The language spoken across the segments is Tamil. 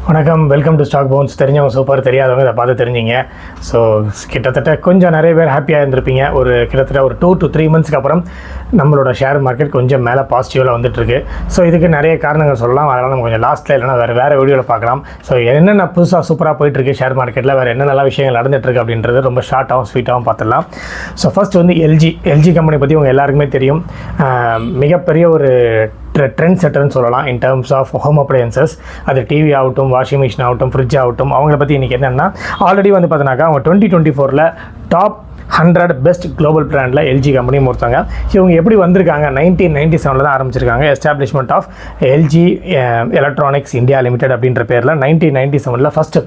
வணக்கம், வெல்கம் டு ஸ்டாக் பவுன்ஸ். தெரிஞ்சவங்க சூப்பர், தெரியாதவங்க இதை பார்த்து தெரிஞ்சிங்க. ஸோ கிட்டத்தட்ட கொஞ்சம் நிறைய பேர் ஹாப்பியாக இருந்திருப்பீங்க. கிட்டத்தட்ட ஒரு 2 to 3 மந்த்ஸ்க்கு அப்புறம் நம்மளோட ஷேர் மார்க்கெட் கொஞ்சம் மேலே பாசிட்டிவில் வந்துட்டுருக்கு. ஸோ இதுக்கு நிறைய காரணங்கள் சொல்லலாம். அதனால் நம்ம கொஞ்சம் லாஸ்ட்டில் இல்லைனா வேறு வீடியோவில் பார்க்கலாம். ஸோ என்னென்ன புதுசாக சூப்பராக போயிட்டுருக்கு ஷேர் மார்க்கெட்டில், வேறு என்ன நல்ல விஷயங்கள் நடந்துகிட்ருக்கு அப்படின்றது ரொம்ப ஷார்ட்டாகவும் ஸ்வீட்டாகவும் பார்த்துடலாம். ஸோ ஃபர்ஸ்ட் வந்து எல்ஜி கம்பெனி பற்றி உங்கள் எல்லாருக்குமே தெரியும். மிகப்பெரிய ஒரு ட்ரெண்ட் செட்டர்னு சொல்லலாம் in terms of home appliances. அது டிவி ஆகட்டும், வாஷிங் மிஷின் ஆகட்டும், ஃப்ரிட்ஜ் ஆகட்டும். அவங்கள பற்றி இன்றைக்கி என்னென்னா ஆல்ரெடி வந்து பார்த்தீங்கன்னாக்கா அவங்க 2024 டாப் 100 பெஸ்ட் குளோபல் பிராண்டில் எல்ஜி கம்பெனியும் ஒருத்தவங்க. இவங்க எப்படி வந்திருக்காங்க? 1997 தான் ஆரம்பிச்சிருக்காங்க. Establishment of LG electronics India limited அப்படின்ற பேரில் 1997 ஃபஸ்ட்டு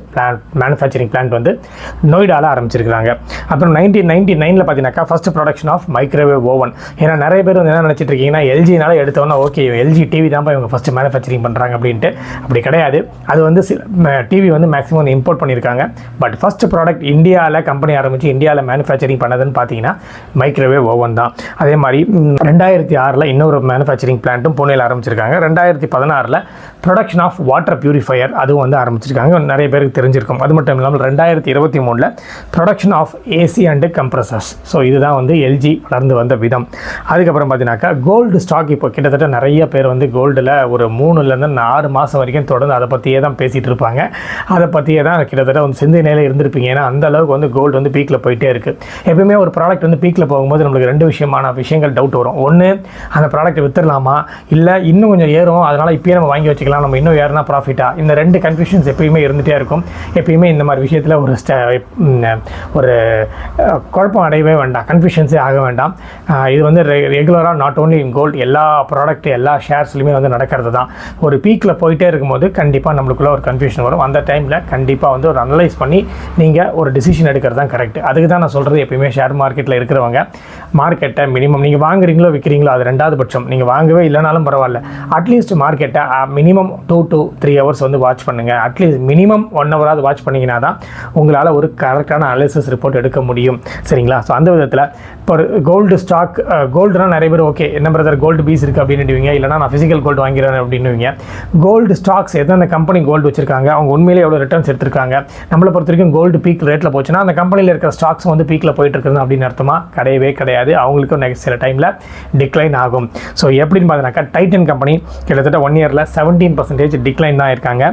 மேனுஃபேக்சரிங் பிளான்ட் வந்து நொய்டாவில் ஆரம்பிச்சிருக்காங்க. அப்புறம் 1999 பார்த்தீங்கன்னாக்கா first production of microwave oven. ஏன்னா நிறைய பேர் வந்து என்ன நினச்சிட்டு இருக்கீங்கன்னா, எல்ஜினால எடுத்தோன்னா ஓகே எல்ஜி டிவி தான் இவங்க ஃபஸ்ட்டு மேனுஃபேக்சரிங் பண்ணுறாங்க அப்படின்ட்டு. அப்படி கிடையாது. அது வந்து டிவி வந்து மேக்ஸிமம் வந்து இம்போர்ட் பண்ணியிருக்காங்க. பட் ஃபஸ்ட்டு ப்ராடக்ட் இந்தியாவில் கம்பெனி ஆரம்பித்து இந்தியாவில் மேனுஃபேக்சரிங் பண்ணதுன்னு பார்த்தீங்கன்னா மைக்ரோவேவ் ஓவன் தான். அதே மாதிரி 2006 இன்னொரு மேனுஃபேக்சரிங் பிளான்ட்டும் புனேல ஆரம்பிச்சிருக்காங்க. 2016 ப்ரொடக்ஷன் ஆஃப் வாட்டர் பியூரிஃபையர் அதுவும் வந்து ஆரம்பிச்சிருக்காங்க. நிறைய பேருக்கு தெரிஞ்சிருக்கும். அது மட்டும் இல்லாமல் 2023 production of AC and compressors. So இதுதான் வந்து எல்ஜி வளர்ந்து வந்த விதம். அதுக்கப்புறம் பார்த்தீங்கன்னாக்கா கோல்டு ஸ்டாக் இப்போ கிட்டத்தட்ட நிறைய பேர் வந்து கோல்டில் ஒரு 3 to 6 மாதம் வரைக்கும் தொடர்ந்து அதை பற்றியே தான் பேசிகிட்டு இருப்பாங்க. அதை பற்றியே தான் கிட்டத்தட்ட வந்து சிந்தனையில் இருந்திருப்பீங்க. ஏன்னா அந்த அளவுக்கு வந்து கோல்டு வந்து பீக்கில் போயிட்டே இருக்குது. எப்பயுமே ஒரு ப்ராடக்ட் வந்து பீக்கில் போகும்போது நம்மளுக்கு 2 விஷயங்கள் டவுட் வரும். ஒன்று, அந்த ப்ராடக்ட் வித்துடலாமா, இல்லை இன்னும் கொஞ்சம் ஏறும், அதனால் இப்போயே நம்ம வாங்கி வச்சுக்கலாம், நம்ம இன்னும் ஏறுனா ப்ராஃபிட்டா. இந்த 2 கன்ஃபியூஷன்ஸ் எப்பயுமே இருந்துகிட்டே இருக்கும். எப்பயுமே இந்த மாதிரி விஷயத்தில் ஒரு குழப்பம் அடையவே வேண்டாம், கன்ஃபியூஷன்ஸே ஆக வேண்டாம். இது வந்து ரெகுலராக நாட் ஓன்லி இன் கோல்டு, எல்லா ப்ராடக்ட் எல்லா ஷேர்ஸ்லையுமே வந்து நடக்கிறது தான். ஒரு பீக்கில் போயிட்டே இருக்கும்போது கண்டிப்பாக நம்மளுக்குள்ள ஒரு கன்ஃபியூஷன் வரும். அந்த டைமில் கண்டிப்பாக வந்து ஒரு அனலைஸ் பண்ணி நீங்கள் ஒரு டிசிஷன் எடுக்கிறது தான் கரெக்ட். அதுக்கு தான் நான் சொல்கிறது, எப்பயுமே ஷேர் மார்க்கெட்டில் இருக்கிறவங்க மார்க்கெட்டை மினிமம் நீங்கள் வாங்குறீங்களோ விற்கிறீங்களோ அது 2வது பட்சம். நீங்கள் வாங்கவே இல்லைனாலும் பரவாயில்ல, அட்லீஸ்ட் மார்க்கெட்டை மினிமம் 2 to 3 ஹவர்ஸ் வந்து வாட்ச் பண்ணுங்கள். அட்லீஸ்ட் மினிமம் 1 ஹவராவது வாட்ச் பண்ணிங்கன்னா தான் உங்களால் ஒரு கரெக்டான அனாலிசிஸ் ரிப்போர்ட் எடுக்க முடியும். சரிங்களா? ஸோ அந்த விதத்தில் இப்போ கோல்டு ஸ்டாக், கோல்டுனா நிறைய பேர் ஓகே என்ன பிரதர் கோல்டு பீஸ் இருக்குது அப்படின்னுவீங்க, இல்லைனா நான் ஃபிசிக்கல் கோல்டு வாங்கிறேன் அப்படின்னுவீங்க. கோல்டு ஸ்டாக்ஸ் எந்தெந்த கம்பெனி கோல்டு வச்சிருக்காங்க, அவங்க உண்மையிலே எவ்வளோ ரிட்டர்ன்ஸ் எடுத்திருக்காங்க. நம்மளை பொறுத்த வரைக்கும் கோல்டு பீக் ரேட்டில் போச்சுன்னா அந்த கம்பெனியில் இருக்கிற ஸ்டாக்ஸ் வந்து பீக்கில் போயிட்டு இருக்குது அப்படின்னு அர்த்தமா? கிடையவே கிடையாது. அவங்களுக்கும் நெக்ஸ்ட் சில டைமில் டிக்ளைன் ஆகும். ஸோ எப்படின்னு பார்த்தீங்கன்னாக்கா டைட்டன் கம்பெனி கிட்டத்தட்ட 1 இயரில் 17% டிக்ளைன் தான் இருக்காங்க.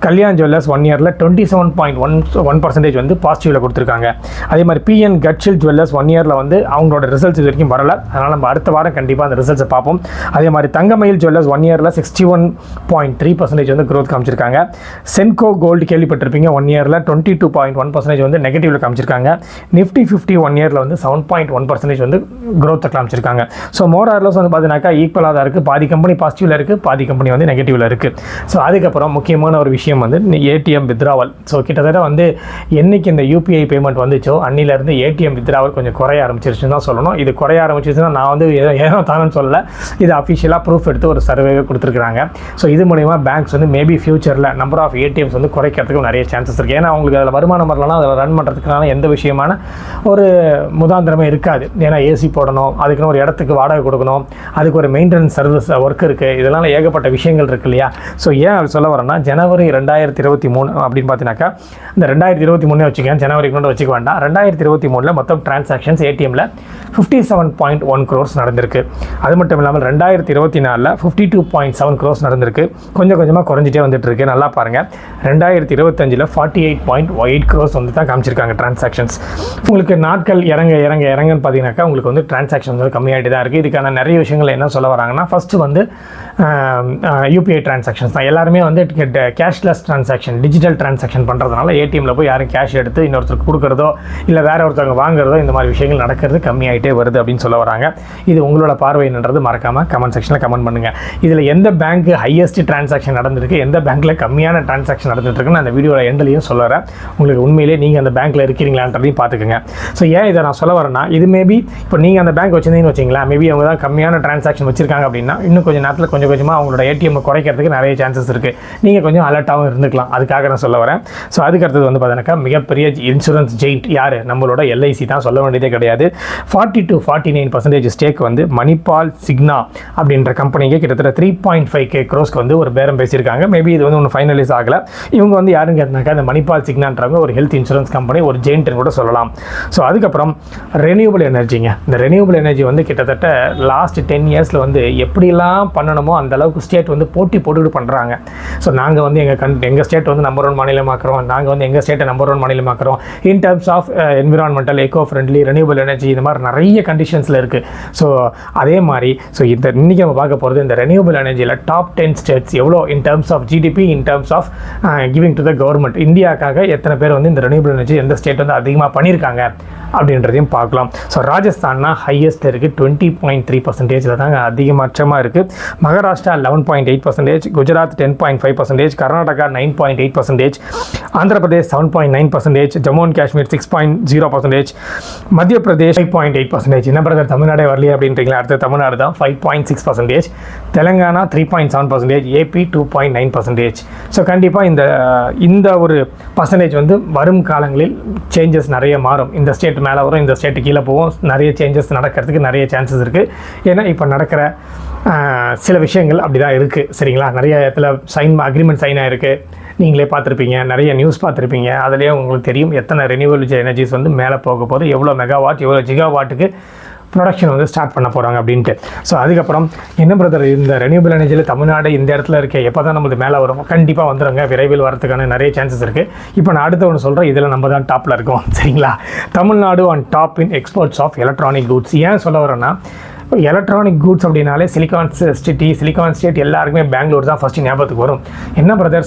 கல்யாண் ஜுவல்லர்ஸ் 1 இயரில் 27.1% வந்து பாசிட்டிவில் கொடுத்துருக்காங்க. அதே மாதிரி பிஎன் கட்ஷில் ஜுவல்லர்ஸ் 1 இயரில் வந்து அவங்களோட ரிசல்ட்ஸ் இது வரைக்கும் வரல. அதனால் நம்ம அடுத்த வாரம் கண்டிப்பாக அந்த ரிசல்ட்ஸை பார்ப்போம். அதே மாதிரி தங்கமயில் ஜுவல்லர்ஸ் 1 இயரில் 61.3% வந்து க்ரோத் காமிச்சிருக்காங்க. சென்கோ கோல்டு கேள்விப்பட்டிருப்பீங்க, 1 இயரில் 22.1% வந்து நெகட்டிவில் காமிச்சிருக்காங்க. நிஃப்டி 50 1 இயரில் வந்து 7.1% வந்து க்ரோத்தை காமிச்சிருக்காங்க. ஸோ மோர் ஆர்லஸ் வந்து பார்த்தீங்கன்னாக்கா ஈக்குவலாக தான் இருக்குது. பாதி கம்பெனி பாசிட்டிவில் இருக்குது, பாதி கம்பெனி வந்து நெகட்டிவில் இருக்குது. ஸோ அதுக்கப்புறம் முக்கியமான ஒரு விஷயம் வந்து ஏடிஎம் வித்ராவல். ஸோ கிட்டத்தட்ட வந்து என்னைக்கு இந்த யூபிஐ பேமெண்ட் வந்துச்சோ அன்னிலேருந்து ஏடிஎம் வித்ராவல் கொஞ்சம் குறைய ஆரம்பிச்சிருச்சுன்னு தான் சொல்லணும். இது குறைய ஆரம்பிச்சிருச்சுன்னா நான் வந்து ஏனோ தானு சொல்லலை, இது அஃபிஷியலாக ப்ரூஃப் எடுத்து ஒரு சர்வேவே கொடுத்துருக்காங்க. ஸோ இது மூலிமா பேங்க்ஸ் வந்து மேபி ஃபியூச்சரில் நம்பர் ஆஃப் ஏடிஎம்ஸ் வந்து குறைக்கிறதுக்கு நிறைய சான்சஸ் இருக்குது. ஏன்னா அவங்களுக்கு அதில் வருமானம் வரலன்னா அதில் ரன் பண்ணுறதுக்கான எந்த விஷயமான ஒரு முதாந்திரமே இருக்காது. ஏன்னா ஏசி போடணும், அதுக்குன்னு ஒரு இடத்துக்கு வாடகை கொடுக்கணும், அதுக்கு ஒரு மெயின்டெனன்ஸ் சர்வீஸ் ஒர்க் இருக்குது, இதெல்லாம் ஏகப்பட்ட விஷயங்கள் இருக்குது இல்லையா? ஸோ ஏன் அது சொல்ல வரேன்னா, ஜனவரி 2023 அப்படின்னு பார்த்தீங்கன்னாக்கா இந்த 2023 வச்சுக்கேன், ஜனவரி கொண்டு வச்சுக்க வேண்டாம். 2023 மொத்தம் டிரான்சாக்ஷன்ஸ் ஏடிஎம்மில் 57.1 crores நடந்திருக்கு. அது மட்டும் இல்லாமல் 2024 52.7 crores நடந்திருக்கு. கொஞ்சம் கொஞ்சமாக குறைஞ்சிட்டே வந்துட்டு இருக்கு. நல்லா பாருங்கள், 2025 48.8 crores வந்து தான் காமிச்சிருக்காங்க டிரான்சாக்ஷன்ஸ். உங்களுக்கு நாட்கள் இறங்கன்னு பார்த்தீங்கன்னாக்கா உங்களுக்கு வந்து டிரான்சாக்ஷன்ஸ் வந்து கம்மியாகிட்டு தான் இருக்குது. இதுக்கான நிறைய விஷயங்கள் என்ன சொல்ல வராங்கன்னா, ஃபஸ்ட்டு வந்து யூபிஐ டிரான்சாக்ஷன்ஸ் தான். எல்லாருமே வந்து கேஷ்லெஸ் டிரான்சாக்ஷன், டிஜிட்டல் டிரான்சாக்ஷன் பண்ணுறதுனால ஏடிஎம்மில் போய் யாரும் கேஷ் எடுத்து இன்னொருத்தருக்கு கொடுக்குறதோ இல்லை வேறு ஒருத்தவங்க வாங்குறதோ இந்த மாதிரி விஷயங்கள் நடக்கிறது கம்மியாகிட்டே வருது அப்படின்னு சொல்ல வராங்க. இது உங்களோட பார்வைன்றது மறக்காமல் கமெண்ட் செக்ஷனில் கமெண்ட் பண்ணுங்கள். இதில் எந்த பேங்க் ஹையஸ்ட் டிரான்சாக்ஷன் நடந்திருக்கு, எந்த பேங்க்கில் கம்மியான டிரான்சாக்ஷன் நடந்துட்டுருக்குன்னு அந்த வீடியோவில் எண்ட்லையும் சொல்லுறேன். உங்களுக்கு உண்மையிலே நீங்கள் அந்த பேங்க்கில் இருக்கிறீங்களான்றதையும் பார்த்துக்குங்க. ஸோ ஏன் இதை நான் சொல்ல வரேன்னா, இது மேபி இப்போ நீங்கள் அந்த பேங்க் வச்சுருந்தீங்கன்னு வச்சிங்களா, மேபி அவங்க தான் கம்மியான டிரான்சாக்ஷன் வச்சிருக்காங்க அப்படின்னா இன்னும் கொஞ்சம் நேரத்தில் கொஞ்சம் கொஞ்சமாக அவங்களோட ஏடிஎம் குறைக்கிறதுக்கு நிறைய சான்சஸ் இருக்குது. நீங்கள் கொஞ்சம் அலர்ட்டாக ஜெயிண்ட்டாகவும் இருந்துக்கலாம், அதுக்காக நான் சொல்ல வரேன். ஸோ அதுக்கு அடுத்தது வந்து பார்த்தீங்கன்னாக்கா மிகப்பெரிய இன்சூரன்ஸ் ஜெயிண்ட் யார், நம்மளோட எல்ஐசி தான், சொல்ல வேண்டியதே கிடையாது. 40-49% ஸ்டேக் வந்து மணிபால் சிக்னா அப்படின்ற கம்பெனிக்கு கிட்டத்தட்ட 3.5K crores வந்து ஒரு பேரம் பேசியிருக்காங்க. மேபி இது வந்து ஒன்று ஃபைனலைஸ் ஆகலை. இவங்க வந்து யாருன்னு கேட்டாக்கா இந்த மணிபால் சிக்னான்றவங்க ஒரு ஹெல்த் இன்சூரன்ஸ் கம்பெனி, ஒரு ஜெயிண்ட்னு கூட சொல்லலாம். ஸோ அதுக்கப்புறம் ரெனியூபிள் எனர்ஜிங்க. இந்த ரெனியூபிள் எனர்ஜி வந்து கிட்டத்தட்ட லாஸ்ட் 10 இயர்ஸில் வந்து எப்படிலாம் பண்ணணுமோ அந்த அளவுக்கு ஸ்டேட் வந்து போட்டி போட்டுக்கிட்டு பண்ணுறாங்க. ஸோ நாங்கள் வந்து எங்கள் ஸ்டேட் வந்து நம்பர் 1 மாநிலமாக்குறோம், நாங்கள் வந்து எங்கள் ஸ்டேட்டை நம்பர் 1 மாநிலமாக்குறோம் in terms of environmental, eco friendly, renewable energy, இந்த மாதிரி நிறைய கண்டிஷன்ஸில் இருக்குது. ஸோ அதே மாதிரி இன்றைக்கி நம்ம பார்க்க போகிறது இந்த ரெனியூபிள் எனர்ஜியில் டாப் 10 ஸ்டேட்ஸ் எவ்வளோ in terms of GDP, in terms of giving to the government. இந்தியாவுக்காக எத்தனை பேர் வந்து இந்த ரெனியூபிள் எனர்ஜி எந்த ஸ்டேட் வந்து அதிகமாக பண்ணியிருக்காங்க அப்படின்றதையும் பார்க்கலாம். ஸோ ராஜஸ்தான்னா ஹையஸ்ட் இருக்குது, 20.3% தாங்க அதிகபட்சமாக இருக்குது. மகாராஷ்டிரா 11.8%, குஜராத் 10.5%, கர்நாடகா 9.8%, ஆந்திர பிரதேஷ் 7.9%, ஜம்மு அண்ட் காஷ்மீர் 6.0%, மத்திய பிரதேஷ் 5.8%. என்ன பிரதர் தமிழ்நாடே வரலையே அப்படின்றீங்களா? அடுத்த தமிழ்நாடு தான் 5.6%, தெலுங்கானா 3.7%, ஏபி 2.9%. ஸோ கண்டிப்பாக இந்த ஒரு பர்சன்டேஜ் வந்து வரும் காலங்களில் சேஞ்சஸ் நிறைய மாறும். இந்த ஸ்டேட் மேலே வரும், இந்த ஸ்டேட்டு கீழே போகும், நிறைய சேஞ்சஸ் நடக்கிறதுக்கு நிறைய சான்சஸ் இருக்குது. ஏன்னா இப்போ நடக்கிற சில விஷயங்கள் அப்படி தான் இருக்குது, சரிங்களா? நிறைய இடத்துல அக்ரிமெண்ட் சைன் ஆகிருக்கு, நீங்களே பார்த்துருப்பீங்க, நிறைய நியூஸ் பார்த்துருப்பீங்க. அதுலேயே உங்களுக்கு தெரியும் எத்தனை ரெனியூவபிள் எனர்ஜிஸ் வந்து மேலே போக போகுது, எவ்வளோ மெகாவாட், எவ்வளோ ஜிகாவாட்டுக்கு ப்ரொடக்ஷன் வந்து ஸ்டார்ட் பண்ண போகிறாங்க அப்படின்ட்டு. ஸோ அதுக்கப்புறம் என்ன பிரதர், இந்த ரெனியூபிள் எனர்ஜியில் தமிழ்நாடு இந்த இடத்துல இருக்க எப்போ தான் நம்மளுக்கு மேலே வரும்? கண்டிப்பாக வந்துடுங்க, விரைவில் வரதுக்கான நிறைய சான்சஸ் இருக்குது. இப்போ நான் அடுத்த ஒன்று சொல்கிறேன், இதில் நம்ம தான் டாப்பில் இருக்கோம், சரிங்களா? Tamil Nadu on top in exports of electronic goods. ஏன் சொல்ல வரேன்னா, எலக்ட்ரானிக் கூட்ஸ் அப்படின்னாலே சிலிக்கான் ஸ்டேட் எல்லாருக்குமே பெங்களூர் தான் ஃபஸ்ட்டு ஞாபகத்துக்கு வரும். என்ன பிரதர்,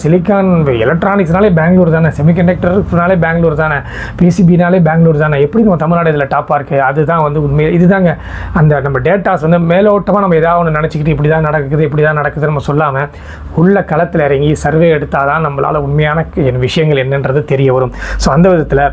எலக்ட்ரானிக்ஸ்னாலே பெங்களூர் தானே, செமிகண்டக்டர்னாலே பெங்களூர் தானே, பிசிபினாலே பெங்களூர் தானே, எப்படி நம்ம தமிழ்நாடு இதில் டாப்பாக இருக்குது? அதுதான் வந்து உண்மை. இதுதாங்க அந்த நம்ம டேட்டாஸ் வந்து மேலோட்டமாக நம்ம ஏதாவது ஒன்று நினச்சிக்கிட்டு இப்படி தான் நடக்குது நம்ம சொல்லாமல் உள்ள களத்தில் இறங்கி சர்வே எடுத்தால் தான் நம்மளால் உண்மையான விஷயங்கள் என்னன்றது தெரிய வரும். ஸோ அந்த விதத்தில்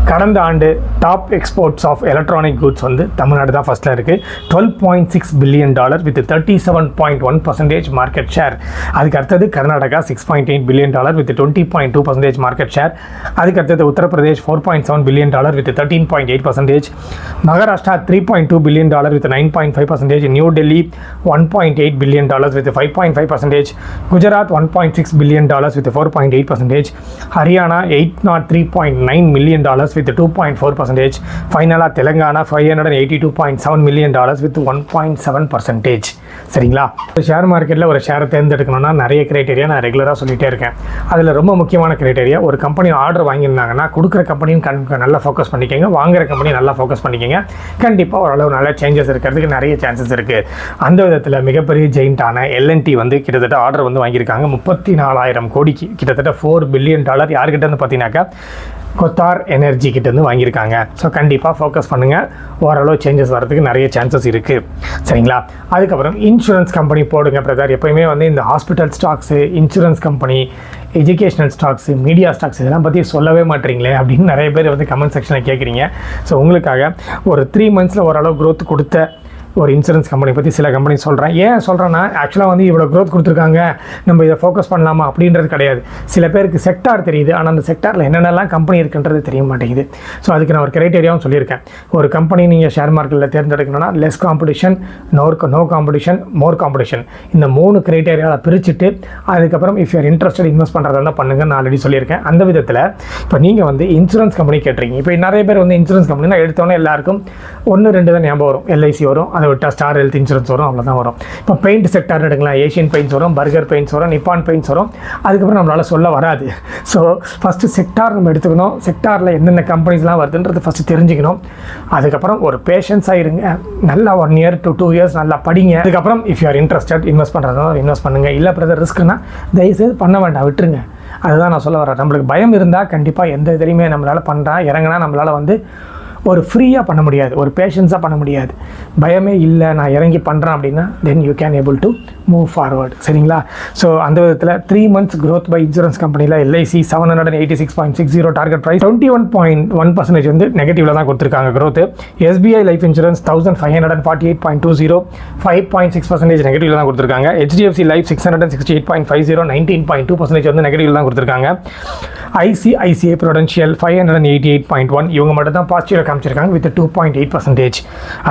கடந்த ஆண்டு top exports of electronic goods வந்து தமிழ்நாடு தான் ஃபஸ்ட்டில் இருக்குது. $12.6 பில்லியன் வித் 37.1% மார்க்கெட் ஷேர். அதுக்கு அடுத்தது Karnataka $6.8 billion with 20.2% market share. அதுக்கு அடுத்தது Uttar Pradesh $4.7 billion with 13.8%. Maharashtra $3.2 billion with 9.5%. New Delhi $1.8 billion with 5.5%. Gujarat $1.6 billion with 4.8%. Haryana $803.9 million with 2.4%. ஃபைனலாக தெலுங்கானா $582.7 million with 1.7%. சரிங்களா? ஷேர் மார்க்கெட்டில் ஒரு ஷேரை தேர்ந்தெடுக்கணும்னா நிறைய கிரைட்டீரியா நான் ரெகுலராக சொல்லிகிட்டே இருக்கேன். அதில் ரொம்ப முக்கியமான கிரைட்டீரியா, ஒரு கம்பெனி ஆர்டர் வாங்கியிருந்தாங்கன்னா கொடுக்குற கம்பெனியும் நல்லா ஃபோக்கஸ் பண்ணிக்கோங்க, வாங்குகிற கம்பெனி நல்லா ஃபோக்கஸ் பண்ணிக்கோங்க. கண்டிப்பாக ஓரளவு நல்ல சேஞ்சஸ் இருக்கிறதுக்கு நிறைய சான்சஸ் இருக்குது. அந்த விதத்தில் மிகப்பெரிய ஜெயிண்டான எல்என்டி வந்து கிட்டத்தட்ட ஆர்டர் வந்து வாங்கியிருக்காங்க 34,000 கோடிக்கு, கிட்டத்தட்ட $4 பில்லியன். யார்கிட்ட வந்து பார்த்தீங்கன்னாக்கா கொத்தார் எனர்ஜி கிட்டேருந்து வாங்கியிருக்காங்க. ஸோ கண்டிப்பாக ஃபோக்கஸ் பண்ணுங்கள், ஓரளவு சேஞ்சஸ் வரதுக்கு நிறைய சான்சஸ் இருக்குது, சரிங்களா? அதுக்கப்புறம் இன்சூரன்ஸ் கம்பெனி போடுங்க பிரதர். எப்போயுமே வந்து இந்த hospital stocks, insurance company, educational stocks, media stocks இதெல்லாம் பற்றி சொல்லவே மாட்டீங்களே அப்படின்னு நிறைய பேர் வந்து கமெண்ட் செக்ஷனில் கேட்குறீங்க. ஸோ உங்களுக்காக ஒரு 3 monthஸில் ஓரளவு க்ரோத் கொடுத்த ஒரு இன்சூரன்ஸ் கம்பெனி பற்றி சில கம்பெனி சொல்கிறேன். ஏன் சொல்கிறேன்னா, ஆக்சுவலாக வந்து இவ்வளோ க்ரோத் கொடுத்துருக்காங்க, நம்ம இதை ஃபோக்கஸ் பண்ணலாமா அப்படின்றது கிடையாது. சில பேருக்கு செக்டார் தெரியுது, ஆனால் அந்த செக்டாரில் என்னென்னலாம் கம்பெனி இருக்குன்றது தெரிய மாட்டேங்குது. ஸோ அதுக்கு நான் ஒரு கிரைட்டேரியாவும் சொல்லியிருக்கேன். ஒரு கம்பெனி நீங்கள் ஷேர் மார்க்கெட்டில் தேர்ந்தெடுக்கணும்னா less competition, no competition, more competition, இந்த 3 கிரைட்டேரியாவை பிரிச்சுட்டு அதுக்கப்புறம் இஃப் யூர் இன்ட்ரெஸ்டட் இன்வெஸ்ட் பண்ணுறதா இருந்தால் பண்ணுங்க, நான் ஆல்ரெடி சொல்லியிருக்கேன். அந்த விதத்தில் இப்போ நீங்கள் வந்து இன்சூரன்ஸ் கம்பெனி கேட்டிருக்கீங்க. இப்போ நிறைய பேர் வந்து இன்சூரன்ஸ் கம்பெனினா எடுத்தோன்னே எல்லாருக்கும் 1-2 தான் ஞாபகம் வரும். எல்ஐசி வரும், அதை விட்டால் ஸ்டார் ஹெல்த் இன்சூரன்ஸ் வரும், அவ்வளோதான் வரும். இப்போ பெயிண்ட் செக்டார் எடுக்கலாம், ஏஷியன் பெயிண்ட்ஸ் வரும், பர்கர் பெயிண்ட்ஸ் வரும், நிப்பான் பெயிண்ட்ஸ் வரும். அதுக்கப்புறம் நம்மளால் சொல்ல வராது. ஸோ ஃபஸ்ட்டு செக்டார் நம்ம எடுத்துக்கணும், செக்டாரில் என்னென்ன கம்பெனிஸ்லாம் வருதுன்றது ஃபஸ்ட்டு தெரிஞ்சுக்கணும். அதுக்கப்புறம் ஒரு பேஷன்ஸாக இருங்க, நல்லா 1 year to 2 years நல்லா படிங்க. அதுக்கப்புறம் if you are interested invest பண்ணுறதா இன்வெஸ்ட் பண்ணுங்கள். இல்லை பிரதர் ரிஸ்க்குன்னா தயவுசெய்து பண்ண வேண்டாம், விட்டுருங்க. அதுதான் நான் சொல்ல வரேன். நம்மளுக்கு பயம் இருந்தால் கண்டிப்பாக எந்த இதுலையுமே நம்மளால் பண்ணுறா இறங்கினா நம்மளால் வந்து ஒரு ஃப்ரீயாக பண்ண முடியாது, ஒரு பேஷன்ஸாக பண்ண முடியாது. பயமே இல்லை நான் இறங்கி பண்ணுறேன் அப்படின்னா then you can able to move forward. சரிங்களா? ஸோ அந்த விதத்தில் 3 months growth பை இன்சூரன்ஸ் கம்பெனியில் LIC 786.60 டார்கெட் ப்ரைஸ் 21.1% வந்து நெகட்டிவில் தான் கொடுத்துருக்காங்க growth. SBI லைஃப் இன்சூரன்ஸ் 1548.20 5.6% நெகட்டிவில் தான் கொடுத்துருக்காங்க. HDFC லைஃப் 668.50 19.2% வந்து நெகட்டிவில் தான் கொடுத்துருக்காங்க. ICICI Prudential 588.1 இவங்க மட்டும் தான் பாசிட்டிவில் காமிச்சிருக்காங்க வித் 2.8%.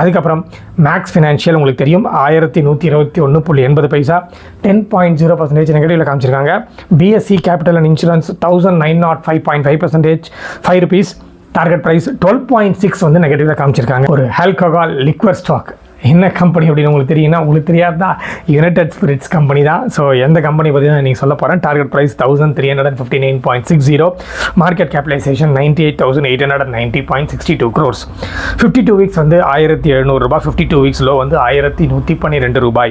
அதுக்கப்புறம் மேக்ஸ் ஃபினான்ஷியல் உங்களுக்கு தெரியும் 1121.80 பைசா 10.0% நெகட்டிவில் காமிச்சிருக்காங்க. BSC capital and insurance 1905.5% 5 rupees target price 12.6 வந்து நெகட்டிவில் காமிச்சிருக்காங்க. ஒரு ஆல்கஹால் லிக்வர் ஸ்டாக் என்ன கம்பெனி அப்படின்னு உங்களுக்கு தெரியும்னா உங்களுக்கு தெரியாதா? யுனைடெட் ஸ்பிரிட்ஸ் கம்பெனி தான். ஸோ எந்த கம்பெனி பற்றி தான் நீங்கள் சொல்ல போகிறேன். Target price 1359.60 market capitalisation 98,890.62 crores. 52 weeks வந்து 1700 ரூபாய், 52 வீக்ஸ் லோ வந்து 1112 ரூபாய்.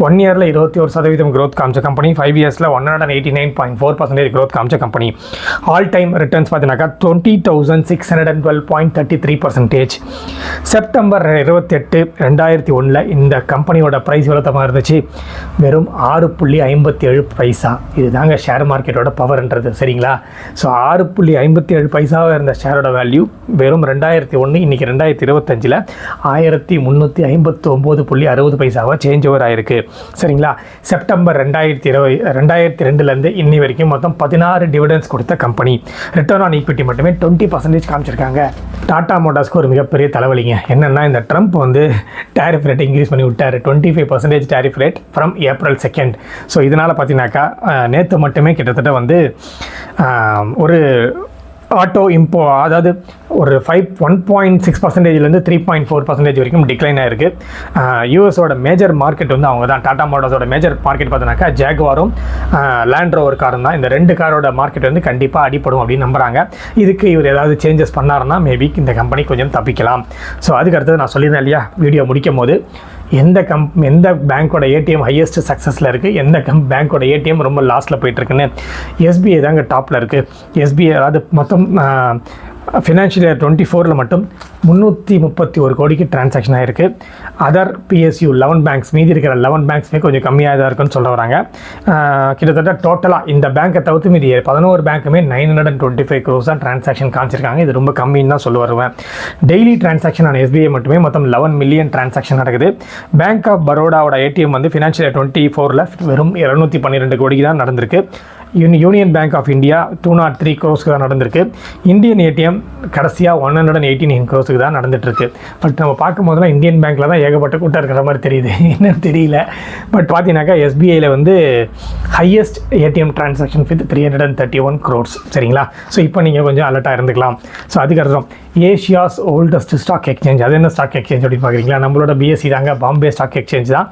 1 இயரில் 21% growth காமிச்ச கம்பெனி, 5 இயர்ஸில் 189.4% growth காமிச்ச கம்பெனி. ஆல் டைம் ரிட்டர்ன்ஸ் பார்த்தீங்கன்னாக்கா 20,612.33%. செப்டம்பர் 28, 2001 இந்த கம்பெனியோட ப்ரைஸ் எவ்வளோ இருந்துச்சு? வெறும் 6.57 பைசா. இதுதாங்க ஷேர் மார்க்கெட்டோட பவர்ன்றது. சரிங்களா? ஸோ 6.57 பைசாவாக இருந்த ஷேரோட வேல்யூ வெறும் 2001 இன்றைக்கி 2025 1359.60 பைசாவாக சேஞ்ச் ஓவர் ஆயிருக்கு. சரிங்களா? செப்டம்பர் 2002 இன்னி வரைக்கும் மொத்தம் 16 டிவிடெண்ட்ஸ் கொடுத்த கம்பெனி. ரிட்டர்ன் ஆன் ஈக்விட்டி மட்டுமே 20% காமிச்சிருக்காங்க. டாடா மோட்டார்ஸ்க்கு ஒரு மிகப்பெரிய தலைவலிங்க. என்னென்னா இந்த ட்ரம்ப் வந்து டேரிஃப் ரேட் இன்க்ரீஸ் பண்ணி விட்டார். 25% tariff rate from April 2. So இதனால் பார்த்தீங்கன்னாக்கா நேற்று மட்டுமே கிட்டத்தட்ட வந்து ஒரு ஆட்டோ இம்போ அதாவது ஒரு 1.6%லேருந்து 3.4% வரைக்கும் டிக்ளைன் ஆகிருக்கு. யூஎஸோட மேஜர் மார்க்கெட் வந்து அவங்க தான். டாடா மோட்டார்ஸோட மேஜர் மார்க்கெட் பார்த்தீங்கன்னாக்கா ஜாகுவாரும் லேண்ட் ரோவர் காரும் தான். இந்த 2 காரோட மார்க்கெட் வந்து கண்டிப்பாக அடிப்படும் அப்படின்னு நம்புகிறாங்க. இதுக்கு இவர் ஏதாவது சேஞ்சஸ் பண்ணாருன்னா மேபி இந்த கம்பெனி கொஞ்சம் தப்பிக்கலாம். ஸோ அதுக்கு அடுத்தது நான் சொல்லியிருந்தேன் இல்லையா வீடியோ முடிக்கும் போது, எந்த பேங்க்கோட ஏடிஎம் ஹையஸ்ட் சக்ஸஸில் இருக்குது, எந்த பேங்க்கோட ஏடிஎம் ரொம்ப லாஸ்ட்டில் போயிட்டுருக்குன்னு. SBI தாங்க டாப்பில் இருக்குது. SBI அதாவது மொத்தம் ஃபினான்ஷியல் இயர் 24 மட்டும் 331 கோடிக்கு டிரான்சாக்ஷன் ஆகிருக்கு. அதர் PSU 11 பேங்க்ஸ் மீதி இருக்கிற 11 பேங்க்ஸுமே கொஞ்சம் கம்மியாக தான் இருக்குன்னு சொல்ல வராங்க. கிட்டத்தட்ட டோட்டலாக இந்த பேங்க்கை தவிர்த்து மீதி 11 பேங்க்குமே 925 crores தான் டிரான்சாக்ஷன் காமிச்சிருக்காங்க. இது ரொம்ப கம்மின்னு தான் சொல்ல வருவேன். டெய்லி டிரான்சாக்ஷன் ஆன SBI மட்டுமே மொத்தம் 11 மில்லியன் டிரான்சாக்ஷன் நடக்குது. பேங்க் ஆஃப் பரோடாவோட ஏடிஎம் வந்து ஃபினான்ஷியல் இயர் 24 வெறும் 212 கோடிக்கு தான் நடந்திருக்கு. Union Bank of India 203 crores தான் நடந்திருக்கு. இந்தியன் ஏடிஎம் கடைசியாக 189 crores தான் நடந்துகிட்ருக்கு. பட் நம்ம பார்க்கும்போதெல்லாம் இந்தியன் பேங்க்கில் தான் ஏகப்பட்ட கூட்டம் இருக்கிற மாதிரி தெரியுது, என்னன்னு தெரியல. பட் பார்த்தீங்கன்னாக்கா SBIயில் வந்து highest ATM transaction with 331 crores. சரிங்களா? ஸோ இப்போ நீங்கள் கொஞ்சம் அலர்ட்டாக இருந்துக்கலாம். ஸோ அதுக்கப்புறம் ஏஷியாஸ் ஓல்டஸ்ட் ஸ்டாக் எக்ஸ்சேஞ்ச். அது என்ன ஸ்டாக் எக்ஸ்சேஞ்ச் அப்படின்னு பார்க்குறீங்களா? நம்மளோட BSE தாங்க. பாம்பே ஸ்டாக் எக்ஸ்சேஞ்ச் தான்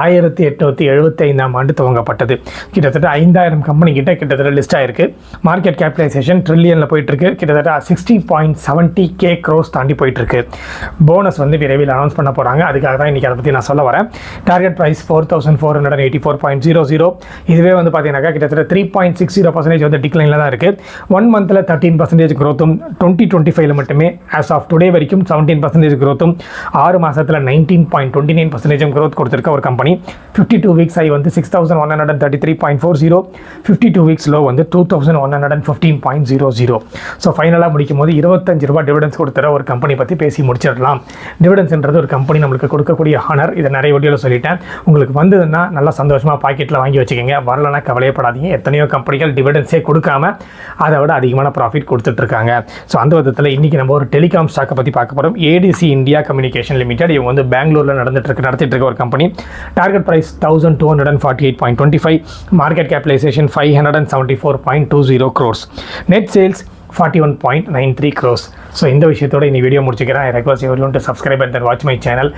1875 துவங்கப்பட்டது. கிட்டத்தட்ட 5000 கம்பெனி கிட்டத்தட்ட லிஸ்ட் ஆயிருக்கு. மார்க்கெட் கேபிடலைசேஷன் ட்ரில்லியனில் போயிட்டுருக்கு. கிட்டத்தட்ட 60.70K crores தாண்டி போயிட்டுருக்கு. போனஸ் வந்து விரைவில் அனௌன்ஸ் பண்ண போகிறாங்க. அதுக்காக தான் இன்றைக்கி அதை பற்றி நான் சொல்ல வரேன். Target price 4484.00. இதுவே வந்து பார்த்தீங்கன்னாக்கா கிட்டத்தட்ட 3.60% வந்து டிக்ளைனில் தான் இருக்குது. 1 மந்தில் 13% growthம் 2025 மட்டுமே ஆஸ் ஆஃப் டுடே வரைக்கும் 17% growthம் 6 மாதத்தில் 19.29% growth கொடுத்துருக்க ஒரு கம்பெனி. 52 வீக்ஸ் ஆகி வந்து 6133.40. 52 வீக்ஸ் லோ வந்து 2115.00. ஸோ ஃபைனலாக முடிக்கும் போது 25 ரூபாய் டிவிடன்ஸ் கொடுத்துற ஒரு கம்பெனி பற்றி பேசி முடிச்சிடலாம். டிவிடன்ஸ்ன்றது ஒரு கம்பெனி நம்மளுக்கு கொடுக்கக்கூடிய ஹானர். இதை நிறைய வீடியோவில் சொல்லிட்டேன். உங்களுக்கு வந்ததுன்னா நல்லா சந்தோஷமாக பாக்கெட்டில் வாங்கி வச்சுக்கோங்க. வரலன்னா கவலையப்படாதீங்க. எத்தனையோ கம்பெனிகள் டிவிடன்ஸே கொடுக்காம அதை விட அதிகமான ப்ராஃபிட் கொடுத்துட்ருக்காங்க. ஸோ அந்த விதத்தில் இன்றைக்கி நம்ம ஒரு டெலிகாம் ஸ்டாக்கை பற்றி பார்க்க போகிறோம். ADC India communication limited. இவங்க வந்து பெங்களூரில் நடத்திட்டு இருக்க ஒரு company. Target price 1248.25. Market capitalisation 574.20 crores. Net sales 41.93 crores. So இந்த விஷயத்தோட இந்த வீடியோ முடிச்சுக்கிறேன். I request everyone to subscribe and watch my channel.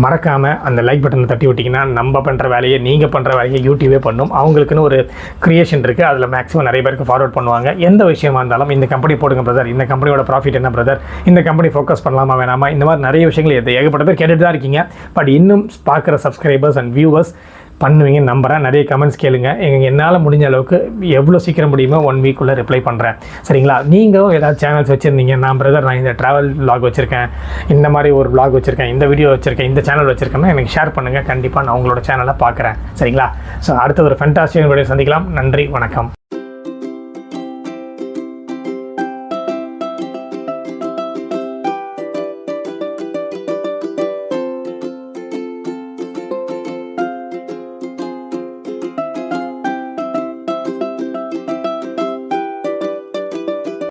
மறக்காமல் அந்த லைக் பட்டனை தட்டி விட்டிங்கன்னா நம்ம பண்ணுற வேலையை நீங்கள் பண்ணுற வேலையை யூடியூபே பண்ணும். அவங்களுக்குன்னு ஒரு க்ரியேஷன் இருக்குது. அதில் மேக்ஸிமம் நிறைய பேருக்கு ஃபார்வர்ட் பண்ணுவாங்க. எந்த விஷயமா இருந்தாலும் இந்த கம்பெனி போடுங்க பிரதர், இந்த கம்பெனியோட ப்ராஃபிட் என்ன பிரதர், இந்த கம்பெனி ஃபோக்கஸ் பண்ணலாமா வேணாமா, இந்த மாதிரி நிறைய விஷயங்கள் ஏகப்பட்ட பேர் கேட்டுட்டு தான் இருக்கீங்க. பட் இன்னும் பார்க்குற சப்ஸ்கிரைபர்ஸ் அண்ட் வியூவர்ஸ் பண்ணுவீங்கன்னு நம்புகிறேன். நிறைய கமெண்ட்ஸ் கேளுங்க. என்னால் முடிஞ்ச அளவுக்கு எவ்வளோ சீக்கிரம் முடியுமோ 1 வீக்குள்ளே ரிப்ளை பண்ணுறேன். சரிங்களா? நீங்களும் ஏதாவது சேனல்ஸ் வச்சுருந்தீங்க, நான் இந்த ட்ராவல் vlog வச்சுருக்கேன், இந்த மாதிரி ஒரு vlog வச்சுருக்கேன், இந்த வீடியோ வச்சுருக்கேன், இந்த சேனல் வச்சுருக்கேன்னா எனக்கு ஷேர் பண்ணுங்கள். கண்டிப்பாக நான் உங்களோட சேனலை பார்க்குறேன். சரிங்களா? ஸோ அடுத்த ஒரு ஃபென்டாஸ்டிக் வீடியோ சந்திக்கலாம். நன்றி, வணக்கம்.